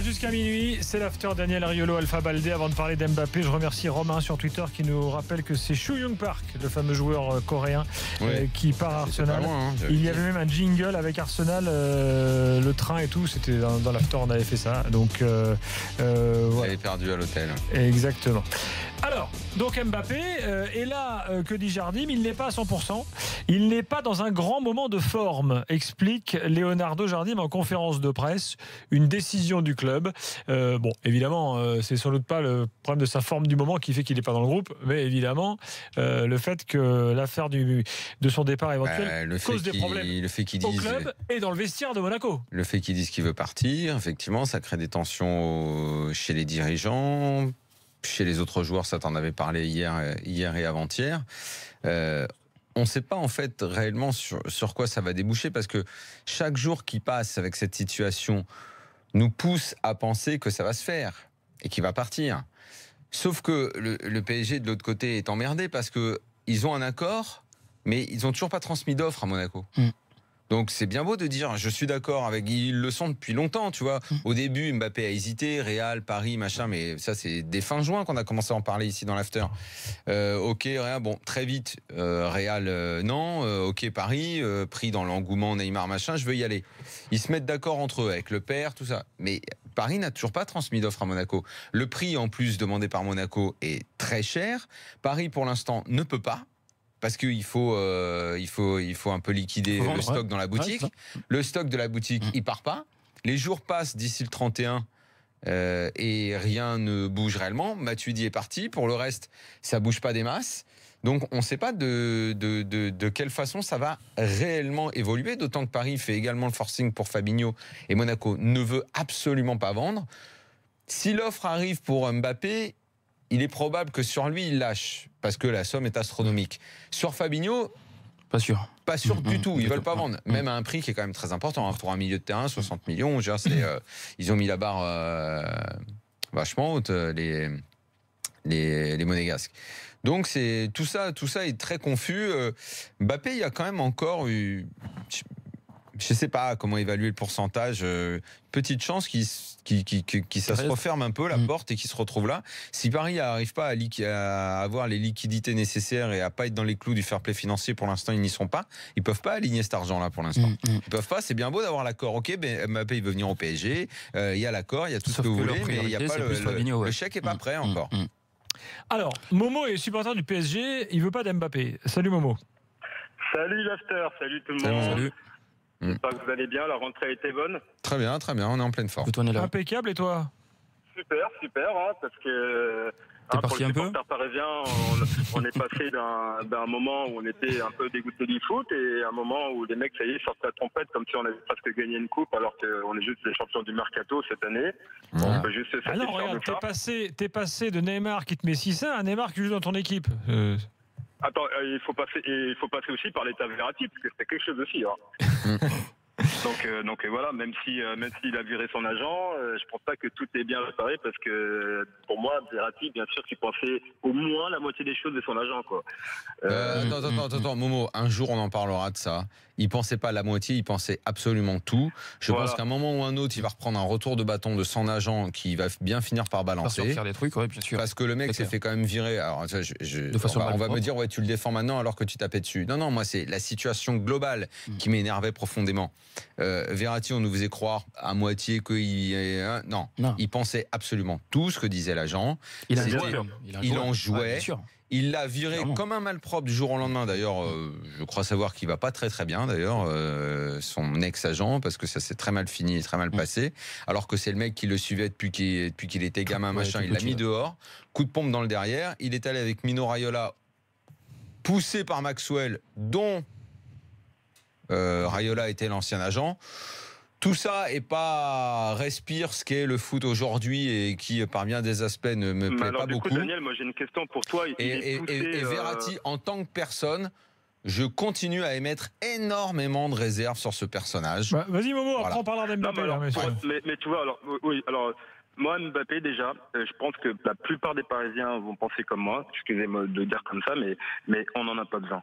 jusqu'à minuit, c'est l'after Daniel Riolo, Alpha Baldé. Avant de parler d'Mbappé, je remercie Romain sur Twitter qui nous rappelle que c'est Soo Young Park, le fameux joueur coréen qui part à Arsenal. Loin, il y avait même un jingle avec Arsenal, le train et tout. C'était dans l'after, on avait fait ça. Donc, voilà. Elle est perdue à l'hôtel. Exactement. Alors, donc Mbappé est là, que dit Jardim, il n'est pas à 100%. Il n'est pas dans un grand moment de forme, explique Leonardo Jardim en conférence de presse. Une décision du club. Bon, évidemment, c'est sans doute pas le problème de sa forme du moment qui fait qu'il n'est pas dans le groupe, mais évidemment, le fait que l'affaire de son départ éventuel cause des problèmes au club et dans le vestiaire de Monaco. Le fait qu'il dise qu'il veut partir, effectivement, ça crée des tensions chez les dirigeants. Chez les autres joueurs, ça t'en avait parlé hier et avant-hier. On ne sait pas en fait réellement sur quoi ça va déboucher, parce que chaque jour qui passe avec cette situation nous pousse à penser que ça va se faire et qu'il va partir. Sauf que le PSG de l'autre côté est emmerdé parce qu'ils ont un accord, mais ils n'ont toujours pas transmis d'offre à Monaco. Donc c'est bien beau de dire je suis d'accord avec, ils le sont depuis longtemps, tu vois. Au début Mbappé a hésité, Real, Paris, machin, mais ça c'est dès fin juin qu'on a commencé à en parler ici dans l'after. Ok, Real, bon très vite, Real non, ok Paris, pris dans l'engouement Neymar machin, je veux y aller. Ils se mettent d'accord entre eux avec le père, tout ça. Mais Paris n'a toujours pas transmis d'offre à Monaco. Le prix en plus demandé par Monaco est très cher. Paris pour l'instant ne peut pas. Parce qu'il faut un peu liquider le stock dans la boutique. Le stock de la boutique, il part pas. Les jours passent d'ici le 31 et rien ne bouge réellement. Matuidi est parti. Pour le reste, ça bouge pas des masses. Donc on ne sait pas de quelle façon ça va réellement évoluer. D'autant que Paris fait également le forcing pour Fabinho et Monaco ne veut absolument pas vendre. Si l'offre arrive pour Mbappé, il est probable que sur lui, il lâche, parce que la somme est astronomique. Sur Fabinho, pas sûr. Pas sûr du tout, ils ne veulent pas vendre. Même à un prix qui est quand même très important. Pour un milieu de terrain, 60 millions, ils ont mis la barre vachement haute, les Monégasques. Donc tout ça est très confus. Mbappé, il y a quand même encore eu... Je ne sais pas comment évaluer le pourcentage. Petite chance qu'il ça se referme un peu la porte et qu'il se retrouve là. Si Paris n'arrive pas à avoir les liquidités nécessaires et à pas être dans les clous du fair play financier, pour l'instant ils n'y sont pas. Ils peuvent pas aligner cet argent-là pour l'instant. Ils peuvent pas. C'est bien beau d'avoir l'accord. Ok, Mbappé il veut venir au PSG. Il y a l'accord, il y a tout ce que vous voulez, mais il y a pas le chèque est pas prêt encore. Alors Momo est supporter du PSG. Il veut pas d'Mbappé. Salut Momo. Salut l'after. Salut tout le monde. Salut. J'espère que vous allez bien, la rentrée a été bonne. Très bien, on est en pleine forme. Impeccable, et toi? Super, parce que pour les supporters parisiens, on est passé d'un moment où on était un peu dégoûté du foot et un moment où les mecs, ça y est, sortent la trompette comme si on avait presque gagné une coupe alors qu'on est juste les champions du mercato cette année. On peut juste se satisfaire regarde, de ça. t'es passé de Neymar qui te met 6-1 à Neymar qui joue dans ton équipe. Attends, il faut passer aussi par l'état Verratti, parce que c'était quelque chose aussi. Hein. Donc voilà, même s'il a viré son agent, je pense pas que tout est bien réparé, parce que pour moi, Verratti, bien sûr, qu'il pensait au moins la moitié des choses de son agent, quoi. Attends, Momo, un jour on en parlera de ça. Il pensait pas la moitié, il pensait absolument tout. Je pense qu'à un moment ou un autre, il va reprendre un retour de bâton de son agent qui va bien finir par balancer. Faire des trucs, bien sûr. Parce que le mec s'est fait quand même virer. Alors, on va me dire, tu le défends maintenant alors que tu tapais dessus. Non, moi c'est la situation globale qui m'énervait profondément. Verratti, on nous faisait croire à moitié qu'il... Non, il pensait absolument tout ce que disait l'agent. Il en jouait. Il l'a viré comme un malpropre du jour au lendemain. D'ailleurs, je crois savoir qu'il va pas très très bien. D'ailleurs, son ex-agent, parce que ça s'est très mal fini et très mal passé. Alors que c'est le mec qui le suivait depuis qu'il était gamin, machin. Il l'a mis dehors. Coup de pompe dans le derrière. Il est allé avec Mino Raiola, poussé par Maxwell, dont Raiola était l'ancien agent. Tout ça respire ce qu'est le foot aujourd'hui et qui, par bien des aspects, ne me plaît pas beaucoup. Daniel, moi j'ai une question pour toi. Et Verratti, en tant que personne, je continue à émettre énormément de réserves sur ce personnage. Vas-y Momo, après on parlera d'Mbappé. Mais tu vois, alors moi Mbappé déjà, je pense que la plupart des Parisiens vont penser comme moi. Excusez-moi de dire comme ça, mais on n'en a pas besoin.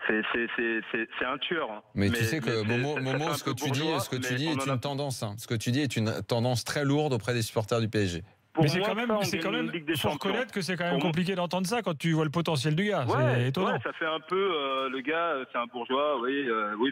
C'est un tueur. Hein. Mais tu sais que Momo, ce que tu dis est une tendance. Ce que tu dis est une tendance très lourde auprès des supporters du PSG. Mais c'est quand même, faut reconnaître que c'est quand même compliqué d'entendre ça quand tu vois le potentiel du gars. C'est étonnant. Ouais, ça fait un peu le gars, c'est un bourgeois. Oui,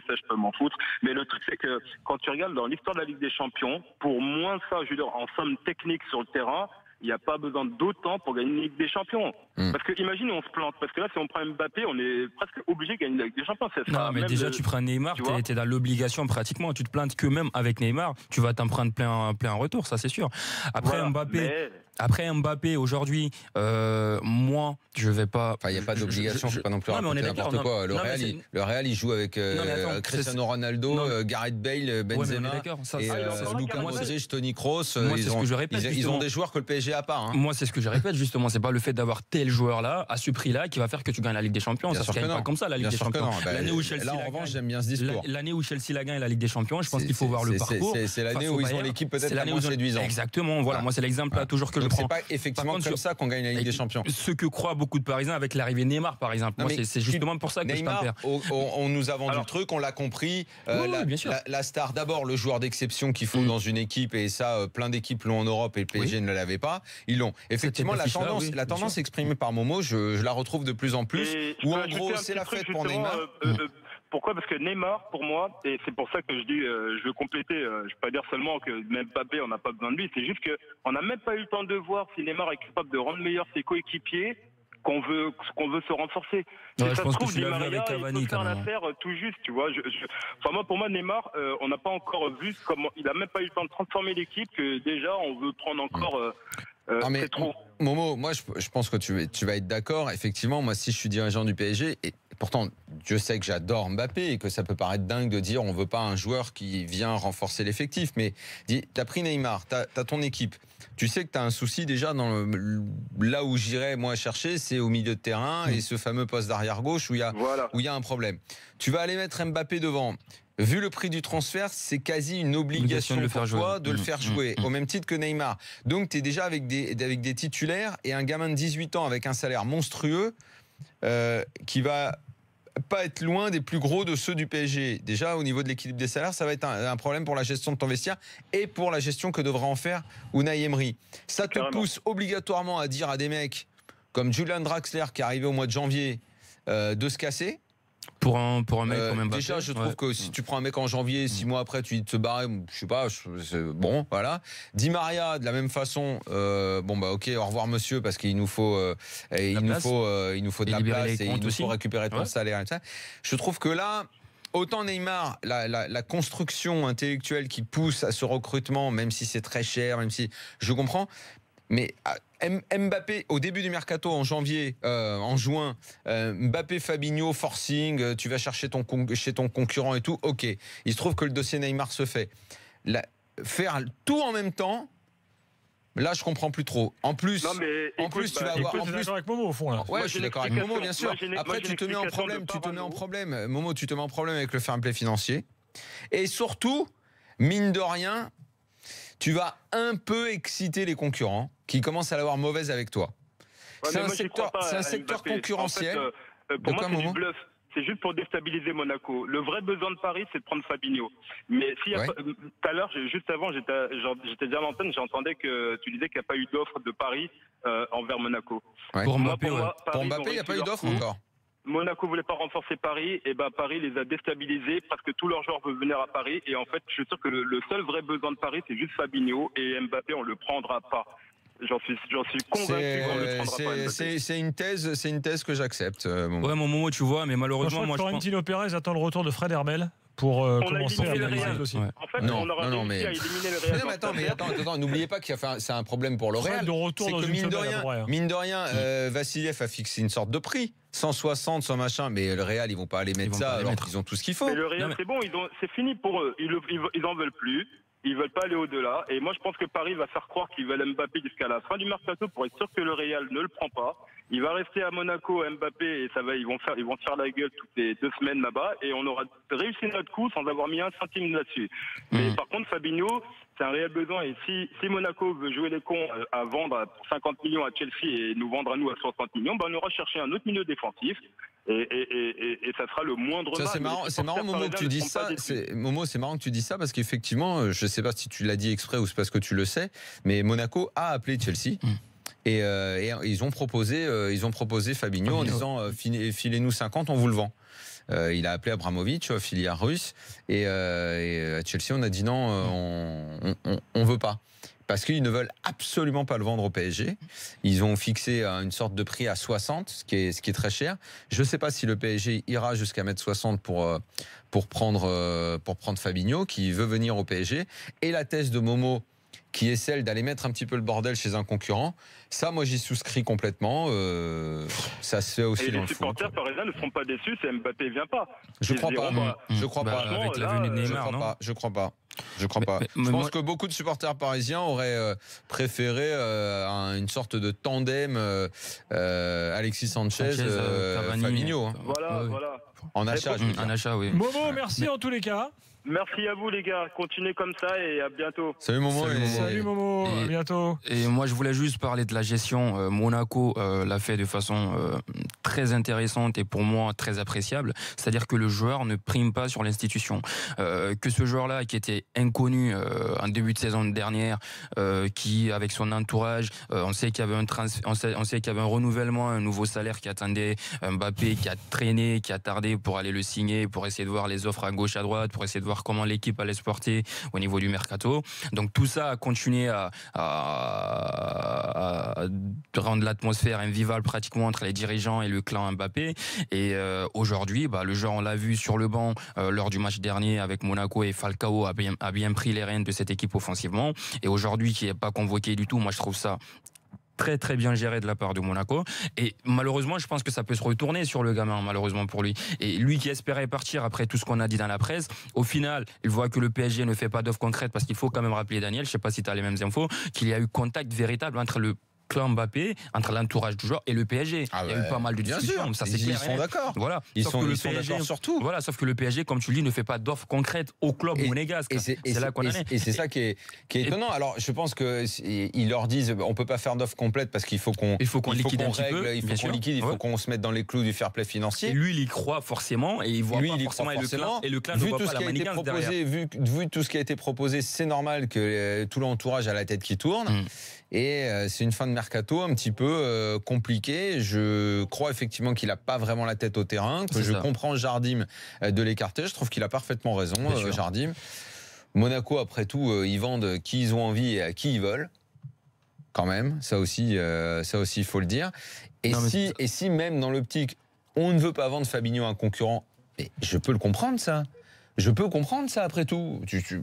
ça je peux m'en foutre. Mais le truc c'est que quand tu regardes dans l'histoire de la Ligue des Champions, pour moins ça, je veux dire, en somme technique sur le terrain, il n'y a pas besoin d'autant pour gagner une Ligue des Champions. Parce que imagine on se plante. Parce que là, si on prend Mbappé, on est presque obligé de gagner la Ligue des Champions. Non, mais déjà, tu prends Neymar, t'es dans l'obligation pratiquement. Tu te plains que même avec Neymar, tu vas t'en prendre plein retour, ça c'est sûr. Après Mbappé, aujourd'hui, moi, je vais pas. Enfin, il n'y a pas d'obligation, faut pas non plus raconter n'importe quoi. Le Real, il joue avec Cristiano Ronaldo, Gareth Bale, Benzema, et Luka Modric, Toni Kroos. Ils ont des joueurs que le PSG a pas. Moi, c'est ce que je répète justement. C'est pas le fait d'avoir tel joueur-là à ce prix-là qui va faire que tu gagnes la Ligue des Champions. Ça se gagne pas comme ça, la Ligue des Champions. Là, en revanche, j'aime bien ce discours. L'année où Chelsea la gagne la Ligue des Champions, je pense qu'il faut voir le parcours. C'est l'année où ils ont l'équipe peut-être la moins séduisante. Exactement. Voilà, moi, c'est l'exemple là toujours que je prends. C'est pas effectivement comme ça qu'on gagne la Ligue des Champions. Ce que croient beaucoup de Parisiens avec l'arrivée de Neymar, par exemple. Moi, c'est justement pour ça que Neymar, je t'en on nous a vendu le truc, on l'a compris. La star, d'abord, le joueur d'exception qu'il faut dans une équipe, et ça, plein d'équipes l'ont en Europe et le PSG ne l'avait pas. Ils l'ont. Effectivement, la tendance exprimée par Momo, je la retrouve de plus en plus. Où en gros, c'est la fête pour Neymar. Pourquoi ? Parce que Neymar, pour moi, et c'est pour ça que je dis, je veux compléter, je ne veux pas dire seulement que même Mbappé, on n'a pas besoin de lui, c'est juste qu'on n'a même pas eu le temps de voir si Neymar est capable de rendre meilleur ses coéquipiers qu'on veut se renforcer. Ouais, je pense que tu l'as vu avec Cavani, il peut faire l'affaire tout juste, tu vois. Enfin, pour moi, Neymar, on n'a pas encore vu comment il n'a même pas eu le temps de transformer l'équipe, que déjà, on veut prendre encore... c'est trop. Momo, moi je pense que tu vas être d'accord. Effectivement, moi si je suis dirigeant du PSG, et pourtant Dieu sait que j'adore Mbappé et que ça peut paraître dingue de dire on veut pas un joueur qui vient renforcer l'effectif, mais t'as pris Neymar, t'as ton équipe. Tu sais que t'as un souci déjà là où j'irais moi chercher, c'est au milieu de terrain et ce fameux poste d'arrière gauche où il y a un problème. Tu vas aller mettre Mbappé devant. Vu le prix du transfert, c'est quasi une obligation pour toi de le faire jouer, au même titre que Neymar. Donc, tu es déjà avec des titulaires et un gamin de 18 ans avec un salaire monstrueux qui va pas être loin des plus gros de ceux du PSG. Déjà, au niveau de l'équilibre des salaires, ça va être un problème pour la gestion de ton vestiaire et pour la gestion que devra en faire Unai Emery. Ça te pousse obligatoirement à dire à des mecs comme Julian Draxler qui est arrivé au mois de janvier de se casser. Pour un mec comme Mbappé. Déjà, je trouve que si tu prends un mec en janvier, 6 mois après, tu dis de se barrer, je sais pas, bon, voilà. Di Maria, de la même façon, ok, au revoir monsieur, parce qu'il nous faut, de la place et il nous faut récupérer ton salaire. Et ça. Je trouve que là, autant Neymar, la construction intellectuelle qui pousse à ce recrutement, même si c'est très cher, même si je comprends, mais Mbappé, au début du mercato en juin, Mbappé, Fabinho, forcing, tu vas chercher chez ton concurrent et tout, ok. Il se trouve que le dossier Neymar se fait. Faire tout en même temps, là je comprends plus trop. En plus, tu vas avoir. Je suis d'accord avec Momo au fond. Là. Ouais, je suis d'accord avec Momo, bien sûr. Après, tu te mets en problème. Momo, tu te mets en problème avec le fair play financier. Et surtout, mine de rien, tu vas un peu exciter les concurrents qui commencent à l'avoir mauvaise avec toi. Ouais, c'est un secteur concurrentiel. En fait, pour moi, c'est du bluff. C'est juste pour déstabiliser Monaco. Le vrai besoin de Paris, c'est de prendre Fabinho. Mais tout à l'heure, juste avant, j'étais déjà à l'antenne, j'entendais que tu disais qu'il n'y a pas eu d'offre de Paris envers Monaco. Ouais. Pour Mbappé, il n'y a pas eu d'offre encore. Monaco voulait pas renforcer Paris, et Paris les a déstabilisés parce que tous leurs joueurs veulent venir à Paris. Et en fait, je suis sûr que le seul vrai besoin de Paris, c'est juste Fabinho, et Mbappé, on le prendra pas. J'en suis convaincu qu'on le prendra pas. C'est une thèse que j'accepte. Ouais, mon Momo, tu vois, mais malheureusement, moi, Florentino Pérez attend le retour de Fred Hermel pour commencer à analyser le dossier. En fait, on aura réussi à éliminer le Real. Mais attends, n'oubliez pas que c'est un problème pour le Real. C'est que mine de rien, Vassiliev a fixé une sorte de prix. 160, 100 machin, mais le Real, ils vont pas aller mettre ça alors qu'ils ont tout ce qu'il faut. Mais le Real, c'est bon, c'est fini pour eux. Ils en veulent plus. Ils veulent pas aller au-delà. Et moi, je pense que Paris va faire croire qu'ils veulent Mbappé jusqu'à la fin du mercato pour être sûr que le Real ne le prend pas. Il va rester à Monaco, Mbappé, et ils vont se faire la gueule toutes les 2 semaines là-bas, et on aura réussi notre coup sans avoir mis un centime là-dessus. Mais par contre, Fabinho, c'est un réel besoin, et si Monaco veut jouer les cons à vendre pour 50 millions à Chelsea et nous vendre à nous à 60 millions, on aura cherché un autre milieu défensif, et ça sera le moindre mal. C'est marrant, Momo, que tu dis ça. Momo, c'est marrant que tu dis ça, parce qu'effectivement, je ne sais pas si tu l'as dit exprès ou c'est parce que tu le sais, mais Monaco a appelé Chelsea. Et ils ont proposé Fabinho en disant filez-nous 50, on vous le vend. Il a appelé Abramovich, filière russe, et à Chelsea on a dit non, on veut pas. Parce qu'ils ne veulent absolument pas le vendre au PSG. Ils ont fixé une sorte de prix à 60, ce qui est très cher. Je ne sais pas si le PSG ira jusqu'à mettre 60 pour prendre Fabinho, qui veut venir au PSG. Et la thèse de Momo, qui est celle d'aller mettre un petit peu le bordel chez un concurrent, ça, moi, j'y souscris complètement. Ça se fait aussi dans le foot. Et les supporters parisiens ne seront pas déçus si Mbappé ne vient pas. Je crois pas. Avec la venue de Neymar, non ? Je crois pas. Je pense que beaucoup de supporters parisiens auraient préféré une sorte de tandem Alexis Sanchez, Fabinho. Hein. Voilà. En achat, oui. Momo, merci en tous les cas. Merci à vous les gars, continuez comme ça et à bientôt. Salut Momo. Salut Momo, à bientôt. Et moi je voulais juste parler de la gestion. Monaco l'a fait de façon très intéressante et pour moi très appréciable. C'est-à-dire que le joueur ne prime pas sur l'institution. Que ce joueur-là qui était inconnu en début de saison dernière, qui avec son entourage, on sait qu'il y avait on sait qu'il y avait un renouvellement, un nouveau salaire qui attendait Mbappé, qui a traîné, qui a tardé pour aller le signer, pour essayer de voir les offres à gauche à droite, pour essayer de voir comment l'équipe allait se porter au niveau du mercato. Donc tout ça a continué à rendre l'atmosphère invivable pratiquement entre les dirigeants et le clan Mbappé. Et aujourd'hui, le joueur, on l'a vu sur le banc lors du match dernier avec Monaco, et Falcao a bien pris les rênes de cette équipe offensivement. Et aujourd'hui, qui n'est pas convoqué du tout, moi je trouve ça très très bien géré de la part de Monaco, et malheureusement je pense que ça peut se retourner sur le gamin, malheureusement pour lui, et lui qui espérait partir après tout ce qu'on a dit dans la presse, au final il voit que le PSG ne fait pas d'offre concrète, parce qu'il faut quand même rappeler, Daniel, je sais pas si tu as les mêmes infos, qu'il y a eu contact véritable entre le clan Mbappé, entre l'entourage du joueur et le PSG. Il y a eu pas mal de discussions, ça c'est clair. Ils sont d'accord. Voilà. Ils sont d'accord sur tout. Voilà, sauf que le PSG, comme tu le dis, ne fait pas d'offre concrète au club monégasque. C'est là qu'on en est. Et c'est ça qui est étonnant. Alors, je pense qu'ils leur disent, on peut pas faire d'offre complète parce qu'il faut qu'on liquide un petit peu, il faut qu'on liquide, il faut qu'on se mette dans les clous du fair play financier. Et lui, il y croit forcément, et il voit pas forcément, et le clan ne voit pas la manigance derrière. Vu tout ce qui a été proposé, c'est normal que tout l'entourage a la tête qui tourne. Et c'est une fin de mercato un petit peu compliquée. Je crois effectivement qu'il n'a pas vraiment la tête au terrain, que je comprends Jardim de l'écarter. Je trouve qu'il a parfaitement raison, Jardim. Monaco, après tout, ils vendent qui ils ont envie et à qui ils veulent. Quand même, ça aussi, il faut le dire. Et si même dans l'optique, on ne veut pas vendre Fabinho à un concurrent, mais je peux le comprendre, ça. Je peux comprendre ça après tout.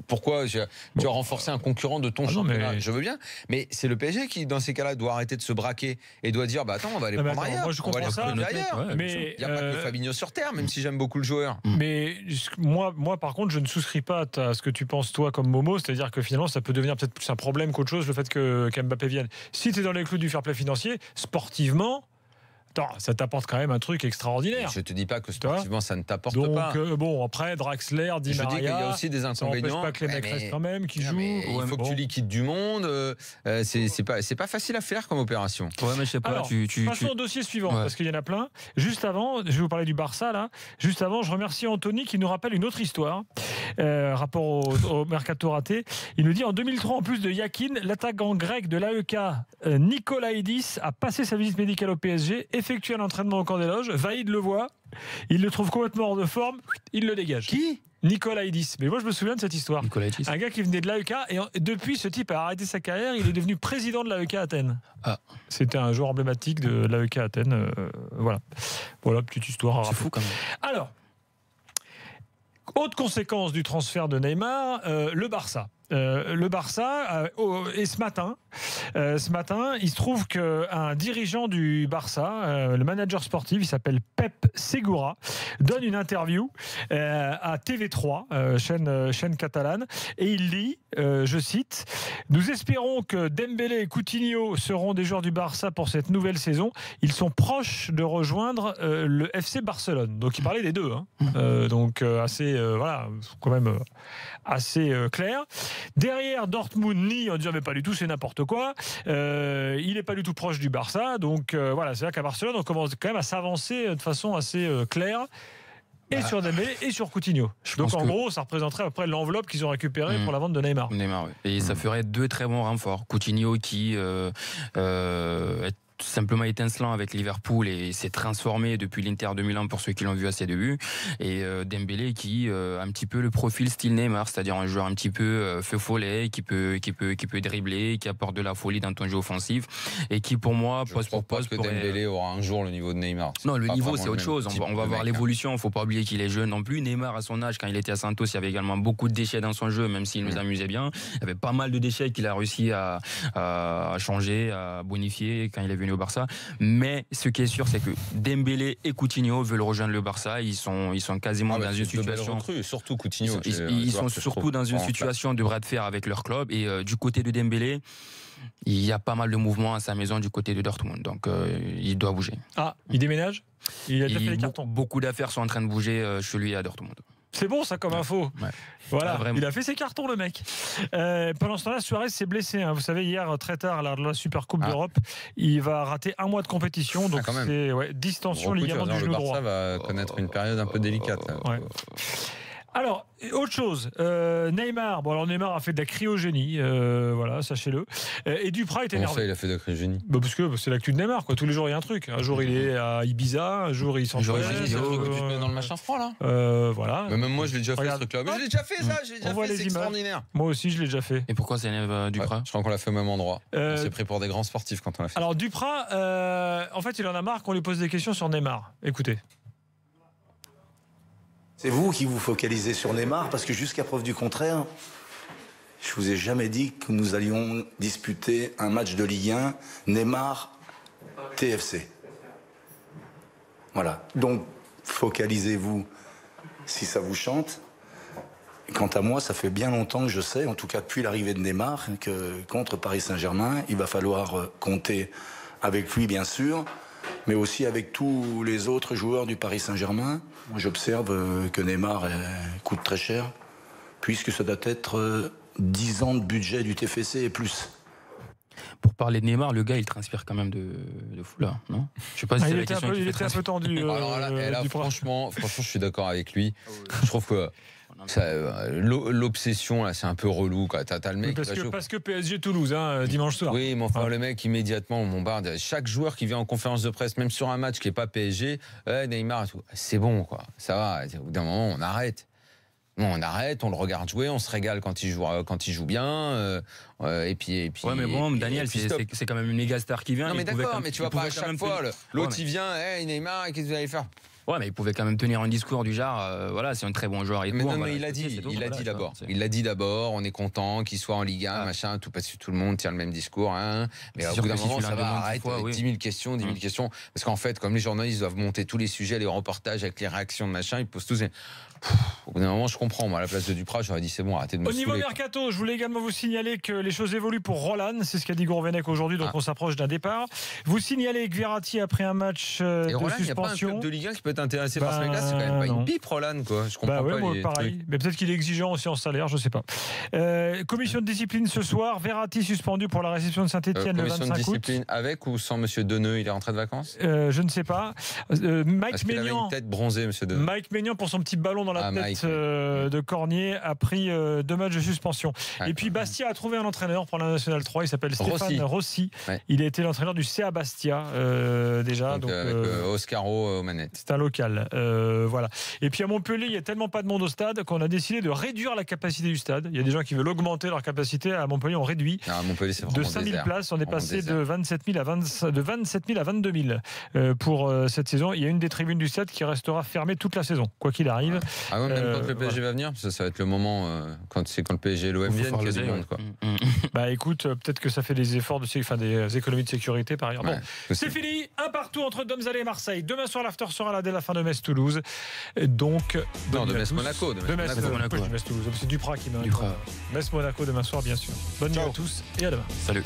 Pourquoi tu as renforcé un concurrent de ton championnat? Je veux bien. Mais c'est le PSG qui, dans ces cas-là, doit arrêter de se braquer et doit dire attends, on va les prendre ailleurs. Moi, je comprends ça. Mais il n'y a pas que Fabinho sur terre, même si j'aime beaucoup le joueur. Mais moi, par contre, je ne souscris pas à ce que tu penses, toi, comme Momo. C'est-à-dire que finalement, ça peut devenir peut-être plus un problème qu'autre chose, le fait qu'Mbappé vienne. Si tu es dans les clous du fair play financier, sportivement, ça t'apporte quand même un truc extraordinaire. Je te dis pas que sportivement ça ne t'apporte pas. Donc après Draxler, Di Maria, je dis qu'il y a aussi des inconvénients. Ça n'empêche pas que les mecs restent quand même, qui jouent. Il faut que tu liquides du monde. C'est pas facile à faire comme opération. Ouais, mais je sais pas. Alors, passons au dossier suivant parce qu'il y en a plein. Juste avant, je vais vous parler du Barça là. Juste avant, je remercie Anthony qui nous rappelle une autre histoire rapport au mercato raté. Il nous dit en 2003, en plus de Yakin, l'attaquant grec de l'AEK Nikolaïdis a passé sa visite médicale au PSG, effectué un entraînement au camp des loges. Vaïd le voit, il le trouve complètement hors de forme, il le dégage. Qui? Nikolaïdis. Mais moi je me souviens de cette histoire. Un gars qui venait de l'AEK, et depuis ce type a arrêté sa carrière, il est devenu président de l'AEK Athènes. C'était un joueur emblématique de l'AEK Athènes. Voilà, petite histoire. C'est fou quand même. Alors, autre conséquence du transfert de Neymar, le Barça. Le Barça, et ce matin, il se trouve qu'un dirigeant du Barça, le manager sportif, il s'appelle Pep Segura, donne une interview à TV3, chaîne catalane, et il dit, je cite, « Nous espérons que Dembélé et Coutinho seront des joueurs du Barça pour cette nouvelle saison. Ils sont proches de rejoindre le FC Barcelone. » Donc il parlait des deux, donc assez, voilà, quand même assez clair. Derrière, Dortmund nie en disant mais pas du tout, c'est n'importe quoi. Il n'est pas du tout proche du Barça, donc voilà, c'est là qu'à Barcelone on commence quand même à s'avancer de façon assez claire. Et sur Dembélé et sur Coutinho. Donc en gros, ça représenterait après l'enveloppe qu'ils ont récupérée pour la vente de Neymar. Oui. Et ça ferait 2 très bons renforts. Coutinho qui est tout simplement étincelant avec Liverpool et s'est transformé depuis l'Inter de Milan pour ceux qui l'ont vu à ses débuts, et Dembélé qui un petit peu le profil style Neymar, c'est-à-dire un joueur un petit peu feu follet qui peut dribbler, qui apporte de la folie dans ton jeu offensif et qui pour moi poste pour poste que Dembélé aura un jour le niveau de Neymar. Non, le niveau c'est autre chose, on va voir l'évolution, il faut pas oublier qu'il est jeune non plus. Neymar à son âge, quand il était à Santos, il y avait également beaucoup de déchets dans son jeu, même s'il nous amusait bien, il y avait pas mal de déchets qu'il a réussi à changer, à bonifier quand il est venu au Barça. Mais ce qui est sûr, c'est que Dembélé et Coutinho veulent rejoindre le Barça. Ils sont quasiment dans une situation. Surtout Coutinho. Ils sont surtout dans une situation de bras de fer avec leur club. Et du côté de Dembélé, il y a pas mal de mouvements à sa maison du côté de Dortmund. Donc il doit bouger. Ah, il déménage ? Il a déjà fait les cartons. Beaucoup d'affaires sont en train de bouger chez lui à Dortmund. C'est bon ça comme info. Ouais. Voilà, il a fait ses cartons le mec. Pendant ce temps-là, Suarez s'est blessé. Vous savez, hier très tard, lors de la Super Coupe d'Europe, il va rater 1 mois de compétition. Donc c'est distension ligament du genou droit. Le Barça va connaître une période un peu délicate. Alors, autre chose, Neymar. Bon, alors Neymar a fait de la cryogénie, voilà, sachez-le. Et Duprat est énervé. Comment ça, il a fait de la cryogénie ? Parce que c'est l'actu de Neymar, quoi. Tous les jours, il y a un truc. Un jour, il est à Ibiza, un jour, il s'en joue. C'est le truc que tu te mets dans le machin froid, là. Voilà. Mais même moi, je l'ai déjà fait, ce truc-là. Mais je l'ai déjà fait, ça. C'est extraordinaire. Moi aussi, je l'ai déjà fait. Et pourquoi c'est Duprat ? Je crois qu'on l'a fait au même endroit. On s'est pris pour des grands sportifs quand on l'a fait. Alors, Duprat, en fait, il en a marre qu'on lui pose des questions sur Neymar. Écoutez. C'est vous qui vous focalisez sur Neymar, parce que jusqu'à preuve du contraire, je vous ai jamais dit que nous allions disputer un match de Ligue 1 Neymar-TFC. Voilà. Donc, focalisez-vous si ça vous chante. Quant à moi, ça fait bien longtemps que je sais, en tout cas depuis l'arrivée de Neymar, que contre Paris Saint-Germain, il va falloir compter avec lui, bien sûr, mais aussi avec tous les autres joueurs du Paris Saint-Germain. Moi, j'observe que Neymar coûte très cher, puisque ça doit être 10 ans de budget du TFC et plus. Pour parler de Neymar, le gars, il transpire quand même de fou là, non ? Je sais pas si c'est la question. Il était un peu tendu. Alors là, franchement, je suis d'accord avec lui. Je trouve que l'obsession là, c'est un peu relou. T'as le mec parce que PSG Toulouse, dimanche soir. Oui, mais enfin le mec immédiatement on bombarde. Chaque joueur qui vient en conférence de presse, même sur un match qui est pas PSG, Neymar et tout, c'est bon quoi. Ça va. Au bout d'un moment, on arrête. Non, on arrête, on le regarde jouer, on se régale quand il joue bien. Et puis. Ouais, mais bon, Daniel, c'est quand même une méga star qui vient. Non, mais d'accord, mais tu vois pas à chaque fois. L'autre il vient, Neymar, qu'est-ce que vous allez faire ? Ouais, mais il pouvait quand même tenir un discours du genre, voilà, c'est un très bon joueur et tout. Mais il l'a dit d'abord, on est content qu'il soit en Ligue 1, machin, tout, parce que tout le monde tient le même discours, hein. Mais au bout d'un moment, ça va, arrête, 10 000 questions, 10 000 questions. Parce qu'en fait, comme les journalistes doivent monter tous les sujets, les reportages avec les réactions de machin, ils posent tous. Au bout d'un moment, je comprends. Moi, à la place de Duprat, j'aurais dit c'est bon, arrêtez de me saouler. Au niveau mercato, je voulais également vous signaler que les choses évoluent pour Roland. C'est ce qu'a dit Gourvenec aujourd'hui, donc on s'approche d'un départ. Vous signalez que Verratti, après un match de Roland, suspension. Il n'y a pas un club de Ligue 1 qui peut t'intéresser par ce mec-là, c'est quand même pas une pipe, Roland, quoi. Je comprends pas. Moi, pareil. Mais peut-être qu'il est exigeant aussi en salaire, je sais pas. Commission de discipline ce soir. Verratti suspendu pour la réception de Saint-Etienne le 25 août. Commission de discipline avec ou sans Monsieur Deneux, il est rentré de vacances Je ne sais pas. Mike Maignan. Il avait une tête bronzée, Monsieur Deneux. Mike Maignan, pour son petit ballon dans la tête de Cornier, a pris 2 matchs de suspension. Et puis Bastia a trouvé un entraîneur pour la Nationale 3, il s'appelle Stéphane Rossi. Ouais. Il a été l'entraîneur du CA Bastia déjà. Donc avec Oscaro aux manettes. C'est un local. Voilà. Et puis à Montpellier, il y a tellement pas de monde au stade qu'on a décidé de réduire la capacité du stade. Il y a des gens qui veulent augmenter leur capacité. À Montpellier, on réduit. À Montpellier, c'est de 5 000 places, on est passé de 27 000 à 22 000 pour cette saison. Il y a une des tribunes du stade qui restera fermée toute la saison, quoi qu'il arrive. Ah ouais, même quand le PSG va venir, parce que ça va être le moment quand le PSG et l'OM viennent qu'il y a du monde, quoi. Bah écoute, peut-être que ça fait des efforts des économies de sécurité par ailleurs. Ouais, bon, c'est fini, un partout entre Domzalé et Marseille. Demain soir, l'after sera là dès la fin de Metz-Toulouse. Donc, non, de Metz-Monaco. De Metz-Toulouse. C'est Duprat qui m'a. Metz-Monaco demain soir, bien sûr. Bonne nuit à tous et à demain. Salut.